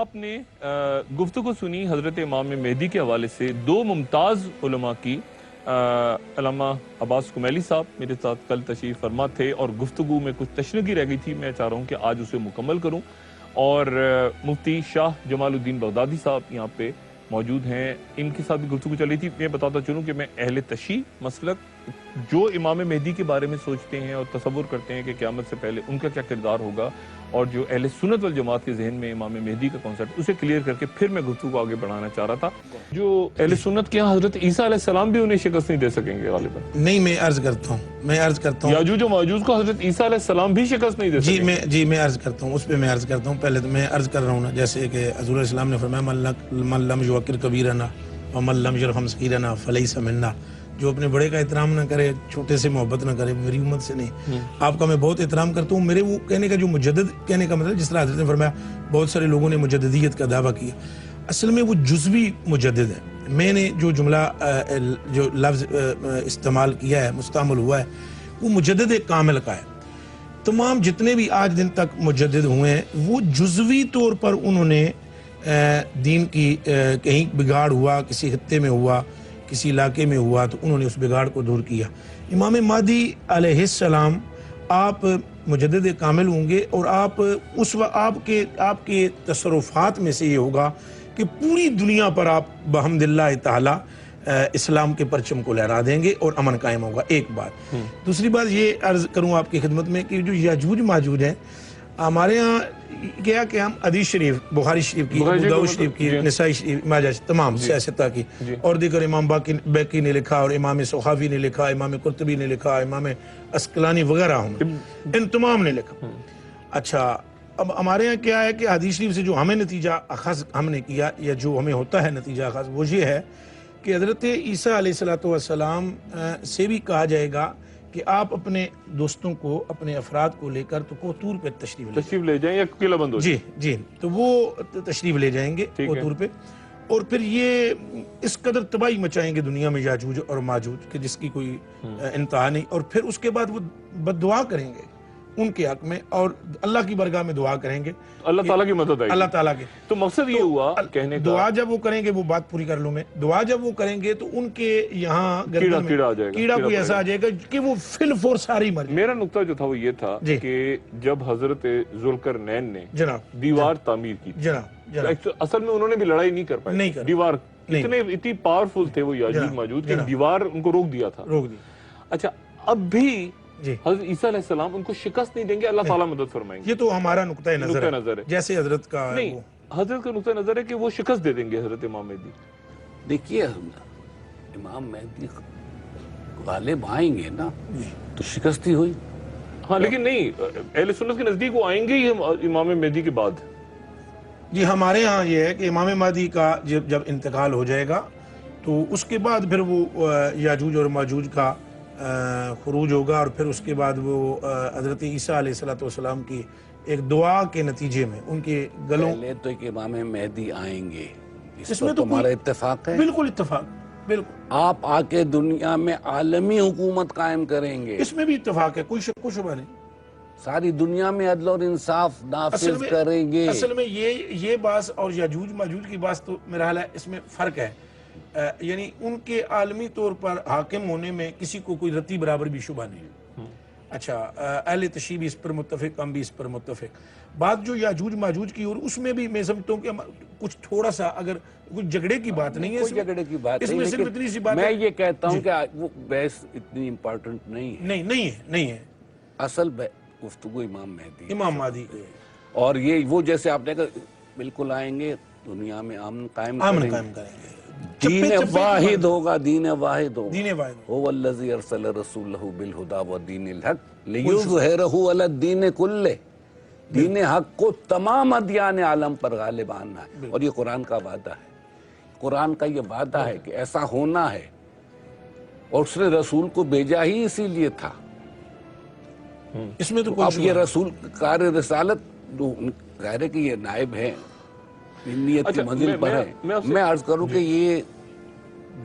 آپ نے گفتگو سنی حضرت امام مہدی کے حوالے سے دو ممتاز علماء کی. علامہ عباس کمیلی صاحب میرے ساتھ کل تشریف فرما تھے اور گفتگو میں کچھ تشنگی رہ گئی تھی. میں چاہ رہا ہوں کہ آج اسے مکمل کروں. اور مفتی شاہ جمال الدین بغدادی صاحب یہاں پہ موجود ہیں, ان کے ساتھ بھی گفتگو چل رہی تھی. میں بتاتا چلوں کہ میں اہل تشیع مسلک جو امام مہدی کے بارے میں سوچتے ہیں اور تصور کرتے ہیں کہ قیامت سے پہلے ان کا کیا کردار ہوگا, اور جو اہل سنت والجماعت کے ذہن میں امام مہدی کا کانسیپٹ, اسے کلیئر کر کے پھر میں گفتگو آگے بڑھانا چاہ رہا تھا. جو اہل سنت کے یہاں حضرت عیسیٰ علیہ السلام بھی انہیں شکست نہیں دے سکیں گے غالباً. نہیں, میں عرض کرتا ہوں یاجوج و ماجوج کو حضرت عیسیٰ علیہ السلام بھی شکست نہیں دے سکیں گے. میں عرض کرتا ہوں, اس پہ میں عرض کرتا ہوں. پہلے تو میں عرض کر رہا ہوں نا, جیسے کہ حضور علیہ السلام نے فرمایا من لم یوقر کبیرنا ومن لم یرحم صغیرنا فلیس منا. جو اپنے بڑے کا احترام نہ کرے, چھوٹے سے محبت نہ کرے, میری امت سے نہیں. آپ کا میں بہت احترام کرتا ہوں. میرے وہ کہنے کا جو مجدد کہنے کا مطلب, جس طرح حضرت نے فرمایا بہت سارے لوگوں نے مجددیت کا دعویٰ کیا, اصل میں وہ جزوی مجدد ہے. میں نے جو جملہ جو لفظ استعمال کیا ہے, مستعمل ہوا ہے, وہ مجدد کامل کا ہے. تمام جتنے بھی آج دن تک مجدد ہوئے ہیں, وہ جزوی طور پر انہوں نے دین کی کہیں بگاڑ ہوا, کسی خطے میں ہوا, کسی علاقے میں ہوا, تو انہوں نے اس بگاڑ کو دور کیا. امام مہدی علیہ السلام آپ مجدد کامل ہوں گے, اور آپ اس وقت آپ کے تصرفات میں سے یہ ہوگا کہ پوری دنیا پر آپ بحمد اللہ تعالی اسلام کے پرچم کو لہرا دیں گے اور امن قائم ہوگا. ایک بات. دوسری بات یہ عرض کروں آپ کی خدمت میں کہ جو یاجوج ماجوج ہیں, ہمارے ہاں کیا کہ ہم حدیث شریف, بخاری شریف کی, ابو داؤد شریف کی, نسائی شریف, ماجہ تمام سیاستہ کی, اور دیگر امام بیقی نے لکھا, اور امام سخاوی نے لکھا, امام قرطبی نے لکھا, امام عسقلانی وغیرہ ہوں, ان تمام نے لکھا. اچھا, اب ہمارے ہاں کیا ہے کہ حدیث شریف سے جو ہمیں نتیجہ اخذ ہم نے کیا, یا جو ہمیں ہوتا ہے نتیجہ اخذ, وہ یہ ہے کہ حضرت عیسیٰ علیہ السلام سے بھی کہا جائے گا کہ آپ اپنے دوستوں کو, اپنے افراد کو لے کر تو کوطور پہ تشریف لے جائیں یا قلعہ بند ہو جائیں. جی, تو وہ تشریف لے جائیں گے کوطور پہ, اور پھر یہ اس قدر تباہی مچائیں گے دنیا میں یاجوج اور ماجوج کہ جس کی کوئی انتہا نہیں. اور پھر اس کے بعد وہ بد دعا کریں گے ان کے حق میں, اور اللہ کی بارگاہ میں دعا کریں گے, اللہ تعالیٰ کی مدد آئے گی. اللہ تعالیٰ کی. تو مقصد یہ ہوا کہنے کا, دعا جب وہ کریں گے, وہ بات پوری کر لوں میں, دعا جب وہ کریں گے تو ان کے یہاں گردن میں کیڑا کوئی ایسا آ جائے گا کہ وہ فل فور ساری مر جائے. میرا نقطہ جو تھا وہ یہ تھا کہ جب حضرت ذوالقرنین نے دیوار تعمیر کی, اصل میں انہوں نے بھی لڑائی نہیں کر پائے, دیوار اتنی پاورفل تھے وہ یاجوج ماجوج کہ دیوار ان کو روک دیا تھا. اچھا, اب بھی حضرت عیسیٰ علیہ السلام ان کو شکست نہیں دیں گے, اللہ تعالیٰ مدد فرمائیں گے. یہ تو ہمارا نقطہ نظر ہے, جیسے حضرت کا نہیں, حضرت کا نقطہ نظر ہے کہ وہ شکست دے دیں گے حضرت امام مہدی. دیکھیے, امام مہدی غالب آئیں گے نا تو شکست ہی ہوئی. ہاں, لیکن نہیں, اہل سنت کے نزدیک وہ آئیں گے ہی امام مہدی کے بعد. جی, ہمارے ہاں یہ ہے کہ امام مہدی کا جب انتقال ہو جائے گا تو اس کے بعد پھر وہ یاجوج اور ماجوج کا خروج ہوگا, اور پھر اس کے بعد وہ حضرت عیسیٰ علیہ السلام کی ایک دعا کے نتیجے میں ان کے گلوں. پہلے تو ایک امام مہدی آئیں گے, اس میں تمہارا اتفاق ہے؟ بالکل اتفاق, بالکل. آپ آ کے دنیا میں عالمی حکومت قائم کریں گے, اس میں بھی اتفاق ہے, کوئی شک و شبہ نہیں. ساری دنیا میں عدل اور انصاف نافذ کریں گے. اصل میں یہ بات اور یاجوج ماجوج کی بات تو میرا حال ہے اس میں فرق ہے. یعنی ان کے عالمی طور پر حاکم ہونے میں کسی کو کوئی رتی برابر بھی شبہ نہیں ہے. اچھا, اہل تشیع بھی اس پر متفق, ہم بھی اس پر متفق. بات جو یاجوج ماجوج کی, اور اس میں بھی میں سمجھتا ہوں کہ کچھ تھوڑا سا, اگر کچھ جھگڑے کی بات نہیں ہے, کوئی جھگڑے کی بات اس میں صرف اتنی سی بات ہے. میں یہ کہتا ہوں کہ وہ بحث اتنی امپورٹنٹ نہیں ہے. نہیں ہے. اصل گفتگو امام مہدی, اور یہ وہ جیسے آپ نے کہا بالکل آئیں گے, دنیا میں امن قائم کریں گے, دین واحد ہوگا, دین واحد ہوگا. هو الذی ارسل رسولہ بالہدی ودین الحق لیظہرہ علی الدین کلہ. دین حق کو تمام ادیان عالم پر غالب آنا ہے, اور یہ قرآن کا وعدہ ہے. قرآن کا یہ وعدہ ہے کہ ایسا ہونا ہے, اور اس نے رسول کو بھیجا ہی اسی لیے تھا. اس میں تو اب یہ رسول کار رسالت ظاہر ہے کہ یہ نائب ہیں, نیت کی منزل پر ہے. میں عرض کروں کہ یہ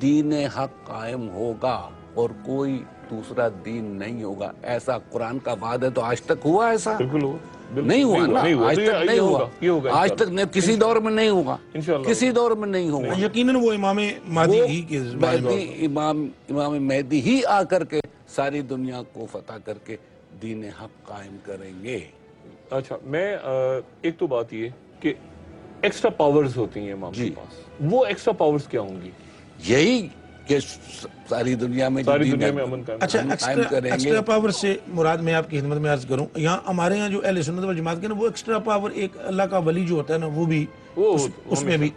دین حق قائم ہوگا, اور کوئی دوسرا دین نہیں ہوگا. ایسا قرآن کا وعدہ تو آج تک ہوا ایسا؟ بالکل ہوا. نہیں ہوا نا, آج تک نہیں ہوا, آج تک کسی دور میں نہیں ہوگا, کسی دور میں نہیں ہوگا. یقیناً وہ امام مہدی ہی کے امام مہدی ہی آ کر کے ساری دنیا کو فتح کر کے دین حق قائم کریں گے. اچھا, میں ایک تو بات یہ کہ ایکسٹرا پاورز ہوتی ہیں امام کے پاس, وہ ایکسٹرا پاورز کیا ہوں گی؟ یہی کہ ساری دنیا میں امن قائم. اچھا, ایکسٹرا پاور سے مراد میں آپ کی خدمت میں عرض کروں, یہاں ہمارے یہاں جو اہل سنت والجماعت کے نا وہ ایکسٹرا پاور ایک اللہ کا ولی جو ہوتا ہے نا وہ بھی اس میں بھی.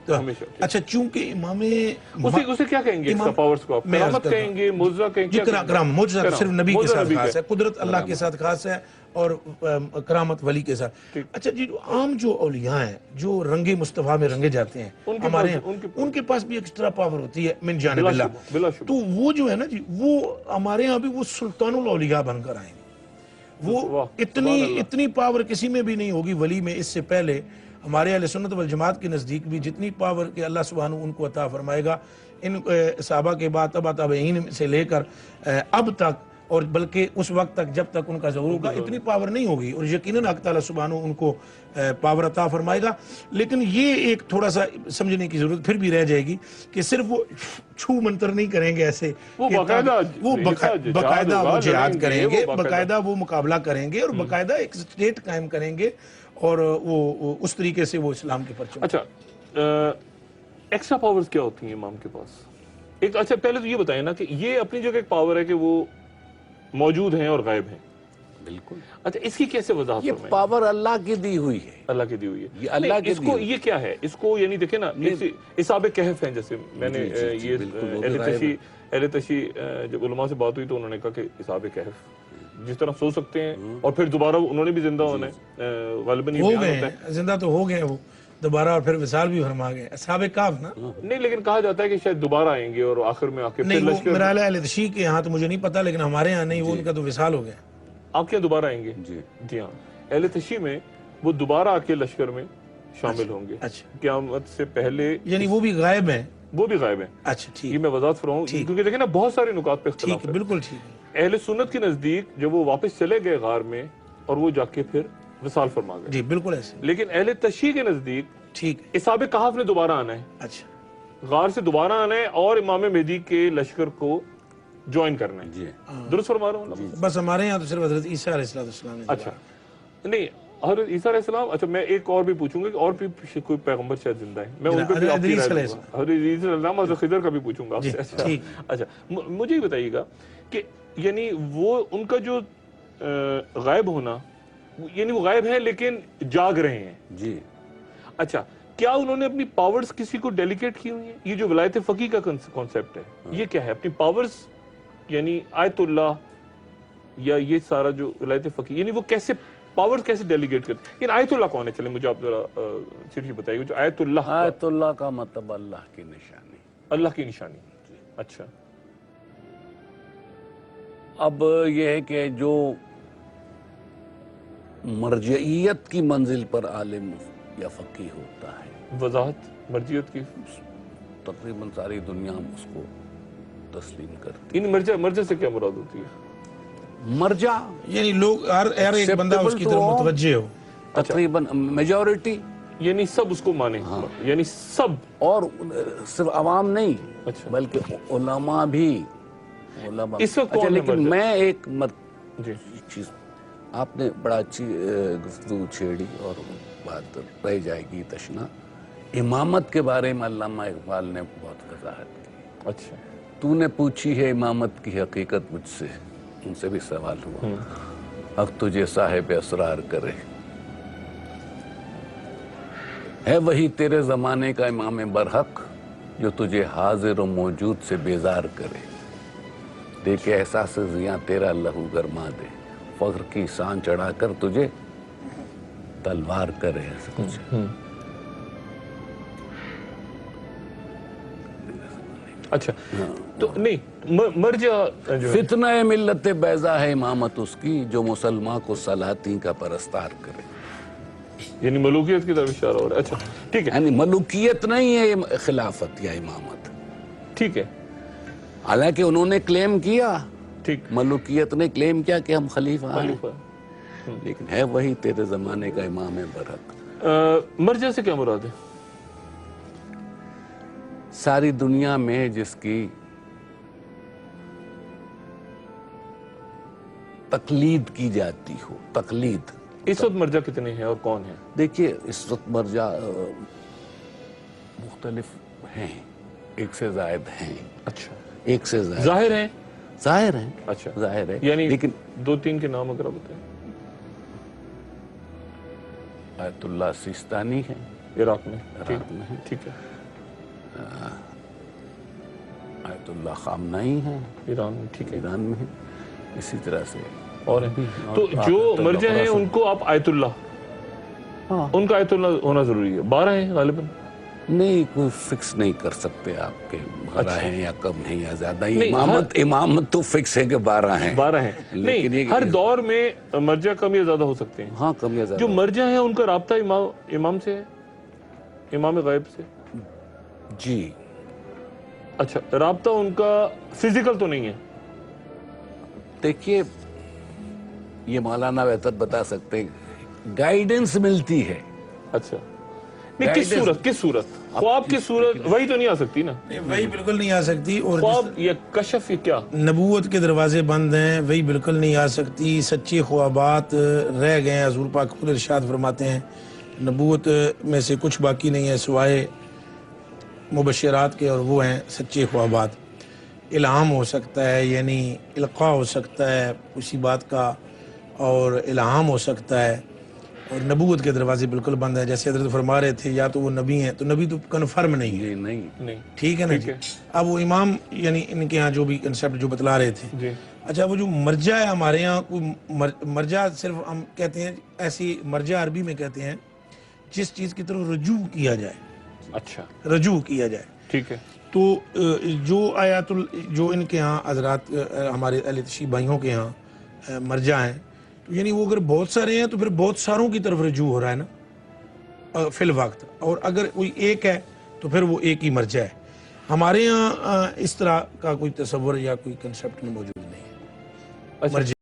اچھا, چونکہ امام اسے کیا کہیں گے ایکسٹرا پاورز کو؟ آپ کرامت کہیں گے, معجزہ کہیں گے؟ کرام معجزہ صرف نبی کے ساتھ خاص ہے, قدرت اللہ کے ساتھ خاص ہے, اور کرامت ولی کے ساتھ. اچھا جی, جو عام جو اولیاء ہیں جو رنگ مصطفیٰ میں رنگے جاتے ہیں ہمارے یہاں, ان کے پاس بھی ایکسٹرا پاور ہوتی ہے من جانب اللہ. تو وہ جو ہے نا جی, وہ ہمارے یہاں بھی وہ سلطان الاولیاء بن کر آئیں گے. وہ اتنی پاور کسی میں بھی نہیں ہوگی ولی میں. اس سے پہلے ہمارے اہل سنت والجماعت کے نزدیک بھی جتنی پاور کہ اللہ سبحانہ ان کو عطا فرمائے گا ان صحابہ کے بعد تبع تابعین سے لے کر اب تک, اور بلکہ اس وقت تک جب تک ان کا ظہور ہوگا, اتنی پاور نہیں ہوگی. اور یقیناً حق تعالیٰ سبحانہ ان کو پاور عطا فرمائے گا. لیکن یہ ایک تھوڑا سا سمجھنے کی ضرورت پھر بھی رہ جائے گی کہ صرف وہ چھو منتر نہیں کریں گے ایسے, وہ باقاعدہ وہ جہاد کریں گے, باقاعدہ وہ مقابلہ کریں گے, اور باقاعدہ ایک اسٹیٹ قائم کریں گے, اور وہ اس طریقے سے وہ اسلام کے پرچم. اچھا, ایکسٹرا پاورز کیا ہوتی ہیں امام کے پاس؟ ایک اچھا پہلے تو یہ بتائیں نا کہ یہ اپنی جگہ ایک پاور ہے کہ وہ موجود ہیں اور غائب ہیں. بالکل. اچھا, اس کی کیسے وضاحت یہ فرمائیں؟ پاور اللہ کی دی ہوئی ہے. اللہ کی دی ہوئی ہے. یہ اللہ کی اس کو یہ کیا ہے؟ اس کو یعنی دیکھیں نا, اصحاب کہف ہیں, جیسے میں نے یہ اہل تشیع جب علماء سے بات ہوئی تو انہوں نے کہا کہ اصحاب کہف جس طرح سو سکتے ہیں اور پھر دوبارہ انہوں نے بھی زندہ ہونا ہے, غالباً یہ بیان ہوتا ہے. زندہ تو ہو گئے وہ دوبارہ, اور پھر وصال بھی فرما گئے. اصحاب کہف نا نہیں, لیکن کہا جاتا ہے کہ شاید دوبارہ آئیں گے اور آخر میں آ کے نہیں. میرا اہل تشیع کے یہاں تو مجھے نہیں پتا, لیکن ہمارے یہاں نہیں, وہ ان کا تو وصال ہو گیا. آپ کے یہاں دوبارہ آئیں گے؟ جی ہاں, اہل تشیع میں وہ دوبارہ آ کے لشکر میں شامل ہوں گے قیامت سے پہلے. یعنی وہ بھی غائب ہیں؟ وہ بھی غائب ہیں. اچھا ٹھیک, یہ میں وضاحت فرماؤں کیونکہ دیکھیں نا بہت سارے نکات پہ اختلاف ہے. بالکل ٹھیک ہے. اہل سنت کے نزدیک جب وہ واپس چلے گئے غار میں اور وہ جا کے پھر وصال فرما گئے. جی بالکل ایسے. لیکن اہل تشیع کے نزدیک ٹھیک اصحاب کہف نے دوبارہ آنا ہے. اچھا, غار سے دوبارہ آنا ہے اور امام مہدی کے لشکر کو جوائن کرنا ہے. جی درست فرما رہا ہوں؟ بس ہمارے یہاں تو صرف حضرت عیسیٰ علیہ السلام. اچھا نہیں, حضرت عیسیٰ علیہ السلام. اچھا, میں ایک اور بھی پوچھوں گا کہ اور بھی کوئی پیغمبر شاید زندہ ہے, میں ان پہ بھی آپ کی رائے دوں گا. حضرت عیسیٰ علیہ السلام, حضرت خضر کا بھی پوچھوں گا آپ سے. اچھا, مجھے یہ بتائیے گا کہ یعنی وہ ان کا جو غائب ہونا, یعنی وہ غائب ہیں لیکن جاگ رہے ہیں. جی. اچھا, کیا انہوں نے اپنی پاورز کسی کو ڈیلیگیٹ کی ہوئی ہیں؟ یہ جو ولایت فقیہ کا کانسیپٹ ہے یہ کیا ہے؟ اپنی پاورز یعنی آیت اللہ یا یہ سارا جو ولایت فقیہ, یعنی وہ کیسے پاورز کیسے ڈیلیگیٹ کرتے ہیں؟ یعنی آیت اللہ کون ہے؟ چلیں مجھے آپ ذرا صرف بتائیے جو آیت اللہ. آیت اللہ کا مطلب اللہ کی نشانی. اللہ کی نشانی. اچھا, اب یہ ہے کہ جو مرجعیت کی منزل پر عالم یا فقیہ ہوتا ہے, وضاحت مرجعیت کی. تقریباً ساری دنیا اس کو تسلیم کرتی. ان مرجع سے کیا مراد ہوتی ہے؟ مرجع یعنی لوگ ہر ایک بندہ اس کی طرف متوجہ ہو, تقریباً میجورٹی, یعنی سب اس کو مانے. یعنی سب, اور صرف عوام نہیں بلکہ علماء بھی. علماء. اچھا, لیکن میں ایک چیز, آپ نے بڑا اچھی گفتگو چھیڑی اور بات رہ جائے گی تشنا. امامت کے بارے میں علامہ اقبال نے بہت وضاحت کی. اچھا, تو نے پوچھی ہے امامت کی حقیقت مجھ سے, ان سے بھی سوال ہوا, اب تجھے صاحب اسرار کرے, ہے وہی تیرے زمانے کا امام برحق جو تجھے حاضر و موجود سے بیزار کرے, دے کے احساس زیاں تیرا لہو گرما دے, فخر کی سان چڑھا کر تجھے تلوار کرے. ایسا کچھ. اچھا, تو نہیں مرجع فتنہ ملت بیضا ہے امامت اس کی جو مسلمان کو سلاطین کا پرستار کرے. یعنی ملوکیت کی طرف اشارہ ہو رہا ہے. اچھا ٹھیک ہے, یعنی ملوکیت نہیں ہے خلافت یا امامت. ٹھیک ہے, حالانکہ انہوں نے کلیم کیا، ٹھیک، ملوکیت نے کلیم کیا کہ ہم خلیفہ ہیں، خلیفہ۔ لیکن ہے وہی تیرے زمانے کا امام برحق۔ مرجع سے کیا مراد ہے؟ ساری دنیا میں جس کی تقلید کی جاتی ہو، تقلید۔ اس وقت مرجع کتنے ہیں اور کون ہیں؟ دیکھیے اس وقت مرجع مختلف ہیں، ایک سے زائد ہیں، اچھا، ایک سے زائد ظاہر ہیں؟ ظاہر ہیں، اچھا، ظاہر ہے، یعنی لیکن 2-3 کے نام اگر آپ بتائیں۔ آیت اللہ سیستانی ہے، عراق میں، عراق میں ہے، ٹھیک ہے، آیت اللہ خامنائی ہے، ایران میں، ٹھیک ہے، ایران میں ہے، اسی طرح سے اور ہیں۔ تو جو مرجع ہیں ان کو آپ آیت اللہ، ان کا آیت اللہ ہونا ضروری ہے۔ 12 ہیں غالباً؟ نہیں، کوئی فکس نہیں کر سکتے آپ کے 12 ہیں یا کم ہیں یا زیادہ ہی۔ امامت تو فکس ہے کہ 12 ہیں، 12 ہیں، نہیں، ہر دور میں مرجع کم یا زیادہ ہو سکتے ہیں۔ ہاں کم یا زیادہ۔ جو مرجع ہیں ان کا رابطہ امام سے ہے، امام غائب سے؟ جی، اچھا، رابطہ ان کا فزیکل تو نہیں ہے؟ دیکھیے یہ مولانا بہتر بتا سکتے ہیں، گائیڈنس ملتی ہے۔ اچھا، نہیں، کس صورت؟ خواب کی صورت وہی تو نہیں آ سکتی نا؟ وہی بالکل نہیں آ سکتی، اور خواب یا کشف یا کیا؟ نبوت کے دروازے بند ہیں، وہی بالکل نہیں آ سکتی۔ سچے خوابات رہ گئے ہیں، حضور پاک خود ارشاد فرماتے ہیں نبوت میں سے کچھ باقی نہیں ہے سوائے مبشرات کے، اور وہ ہیں سچے خوابات۔ الہام ہو سکتا ہے، یعنی القاء ہو سکتا ہے کسی بات کا، اور الہام ہو سکتا ہے، اور نبوت کے دروازے بالکل بند ہیں۔ جیسے حضرت فرما رہے تھے یا تو وہ نبی ہیں، تو نبی تو کنفرم نہیں ہے، نہیں، ٹھیک ہے نا جی۔ اب وہ امام، یعنی ان کے ہاں جو بھی کنسیپٹ جو بتلا رہے تھے، جی، اچھا وہ جو مرجع ہے ہمارے ہاں، کوئی مرجع صرف ہم کہتے ہیں، ایسی مرجع عربی میں کہتے ہیں جس چیز کی طرف رجوع کیا جائے، اچھا، رجوع کیا جائے۔ ٹھیک ہے، تو جو جو ان کے ہاں حضرات ہمارے اہل تشیع بھائیوں کے ہاں مرجع ہیں، تو یعنی وہ اگر بہت سارے ہیں تو پھر بہت ساروں کی طرف رجوع ہو رہا ہے نا فی الوقت، اور اگر کوئی ایک ہے تو پھر وہ ایک ہی مرجع ہے۔ ہمارے ہاں اس طرح کا کوئی تصور یا کوئی کنسیپٹ موجود نہیں ہے۔ اچھا۔